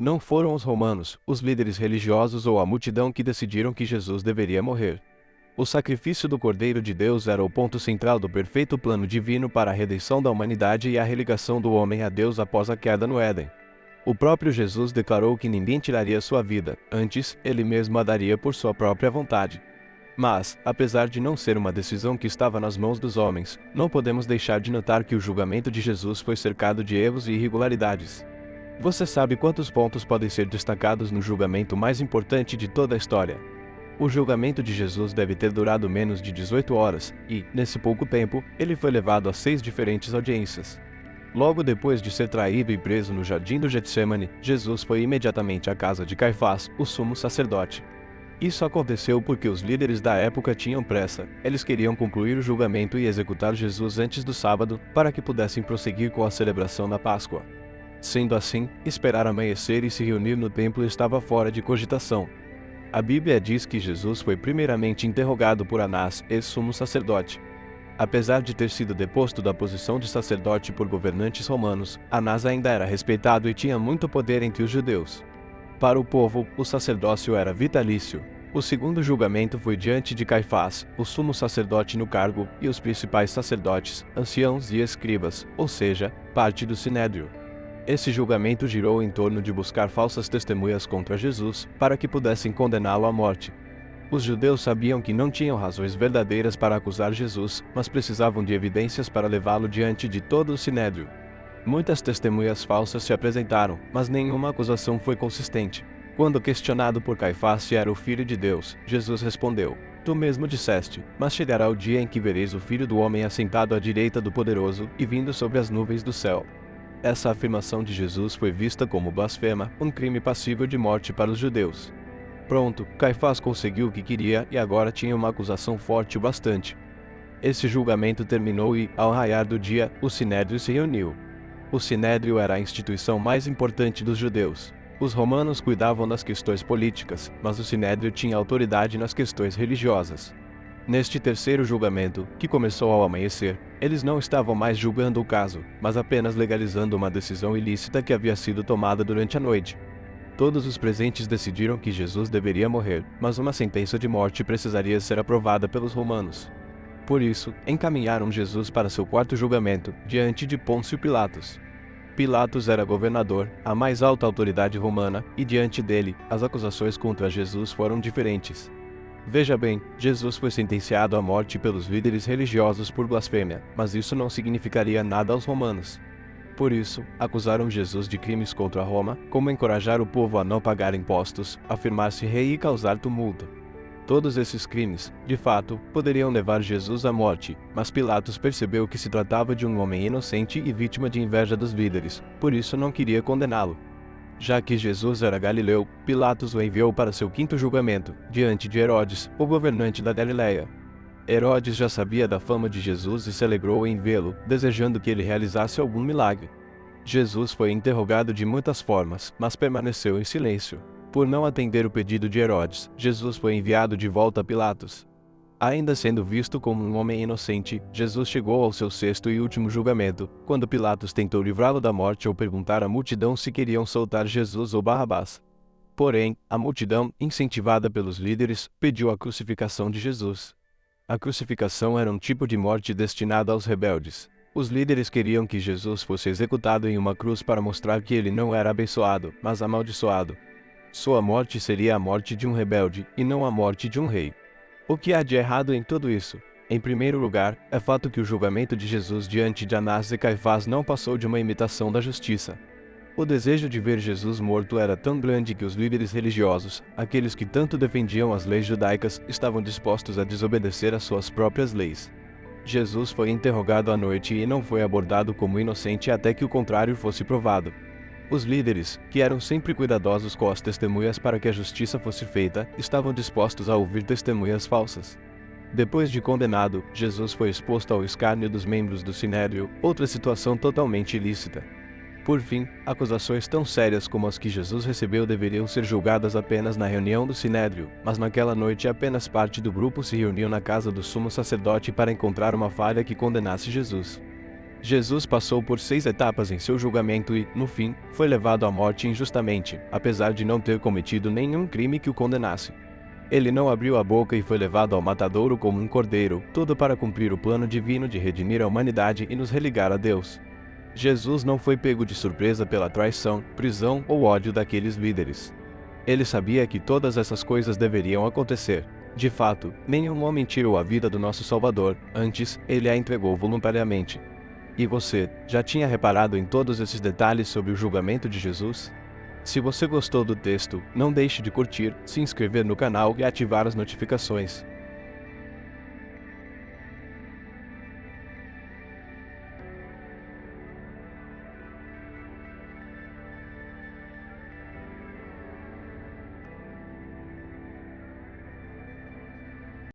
Não foram os romanos, os líderes religiosos ou a multidão que decidiram que Jesus deveria morrer. O sacrifício do Cordeiro de Deus era o ponto central do perfeito plano divino para a redenção da humanidade e a religação do homem a Deus após a queda no Éden. O próprio Jesus declarou que ninguém tiraria sua vida, antes, ele mesmo a daria por sua própria vontade. Mas, apesar de não ser uma decisão que estava nas mãos dos homens, não podemos deixar de notar que o julgamento de Jesus foi cercado de erros e irregularidades. Você sabe quantos pontos podem ser destacados no julgamento mais importante de toda a história? O julgamento de Jesus deve ter durado menos de 18 horas, e, nesse pouco tempo, ele foi levado a 6 diferentes audiências. Logo depois de ser traído e preso no jardim do Getsêmani, Jesus foi imediatamente à casa de Caifás, o sumo sacerdote. Isso aconteceu porque os líderes da época tinham pressa, eles queriam concluir o julgamento e executar Jesus antes do sábado, para que pudessem prosseguir com a celebração da Páscoa. Sendo assim, esperar amanhecer e se reunir no templo estava fora de cogitação. A Bíblia diz que Jesus foi primeiramente interrogado por Anás, ex-sumo sacerdote. Apesar de ter sido deposto da posição de sacerdote por governantes romanos, Anás ainda era respeitado e tinha muito poder entre os judeus. Para o povo, o sacerdócio era vitalício. O segundo julgamento foi diante de Caifás, o sumo sacerdote no cargo, e os principais sacerdotes, anciãos e escribas, ou seja, parte do sinédrio. Esse julgamento girou em torno de buscar falsas testemunhas contra Jesus, para que pudessem condená-lo à morte. Os judeus sabiam que não tinham razões verdadeiras para acusar Jesus, mas precisavam de evidências para levá-lo diante de todo o sinédrio. Muitas testemunhas falsas se apresentaram, mas nenhuma acusação foi consistente. Quando questionado por Caifás se era o Filho de Deus, Jesus respondeu: Tu mesmo disseste, mas chegará o dia em que vereis o Filho do Homem assentado à direita do Poderoso e vindo sobre as nuvens do céu. Essa afirmação de Jesus foi vista como blasfema, um crime passível de morte para os judeus. Pronto, Caifás conseguiu o que queria e agora tinha uma acusação forte o bastante. Esse julgamento terminou e, ao raiar do dia, o sinédrio se reuniu. O sinédrio era a instituição mais importante dos judeus. Os romanos cuidavam das questões políticas, mas o sinédrio tinha autoridade nas questões religiosas. Neste terceiro julgamento, que começou ao amanhecer, eles não estavam mais julgando o caso, mas apenas legalizando uma decisão ilícita que havia sido tomada durante a noite. Todos os presentes decidiram que Jesus deveria morrer, mas uma sentença de morte precisaria ser aprovada pelos romanos. Por isso, encaminharam Jesus para seu quarto julgamento, diante de Pôncio Pilatos. Pilatos era governador, a mais alta autoridade romana, e diante dele, as acusações contra Jesus foram diferentes. Veja bem, Jesus foi sentenciado à morte pelos líderes religiosos por blasfêmia, mas isso não significaria nada aos romanos. Por isso, acusaram Jesus de crimes contra Roma, como encorajar o povo a não pagar impostos, afirmar-se rei e causar tumulto. Todos esses crimes, de fato, poderiam levar Jesus à morte, mas Pilatos percebeu que se tratava de um homem inocente e vítima de inveja dos líderes, por isso não queria condená-lo. Já que Jesus era galileu, Pilatos o enviou para seu quinto julgamento, diante de Herodes, o governante da Galiléia. Herodes já sabia da fama de Jesus e se alegrou em vê-lo, desejando que ele realizasse algum milagre. Jesus foi interrogado de muitas formas, mas permaneceu em silêncio. Por não atender o pedido de Herodes, Jesus foi enviado de volta a Pilatos. Ainda sendo visto como um homem inocente, Jesus chegou ao seu sexto e último julgamento, quando Pilatos tentou livrá-lo da morte ao perguntar à multidão se queriam soltar Jesus ou Barrabás. Porém, a multidão, incentivada pelos líderes, pediu a crucificação de Jesus. A crucificação era um tipo de morte destinada aos rebeldes. Os líderes queriam que Jesus fosse executado em uma cruz para mostrar que ele não era abençoado, mas amaldiçoado. Sua morte seria a morte de um rebelde, e não a morte de um rei. O que há de errado em tudo isso? Em primeiro lugar, é fato que o julgamento de Jesus diante de Anás e Caifás não passou de uma imitação da justiça. O desejo de ver Jesus morto era tão grande que os líderes religiosos, aqueles que tanto defendiam as leis judaicas, estavam dispostos a desobedecer às suas próprias leis. Jesus foi interrogado à noite e não foi abordado como inocente até que o contrário fosse provado. Os líderes, que eram sempre cuidadosos com as testemunhas para que a justiça fosse feita, estavam dispostos a ouvir testemunhas falsas. Depois de condenado, Jesus foi exposto ao escárnio dos membros do Sinédrio, outra situação totalmente ilícita. Por fim, acusações tão sérias como as que Jesus recebeu deveriam ser julgadas apenas na reunião do Sinédrio, mas naquela noite apenas parte do grupo se reuniu na casa do sumo sacerdote para encontrar uma falha que condenasse Jesus. Jesus passou por 6 etapas em seu julgamento e, no fim, foi levado à morte injustamente, apesar de não ter cometido nenhum crime que o condenasse. Ele não abriu a boca e foi levado ao matadouro como um cordeiro, tudo para cumprir o plano divino de redimir a humanidade e nos religar a Deus. Jesus não foi pego de surpresa pela traição, prisão ou ódio daqueles líderes. Ele sabia que todas essas coisas deveriam acontecer. De fato, nenhum homem tirou a vida do nosso Salvador, antes, ele a entregou voluntariamente. E você, já tinha reparado em todos esses detalhes sobre o julgamento de Jesus? Se você gostou do texto, não deixe de curtir, se inscrever no canal e ativar as notificações.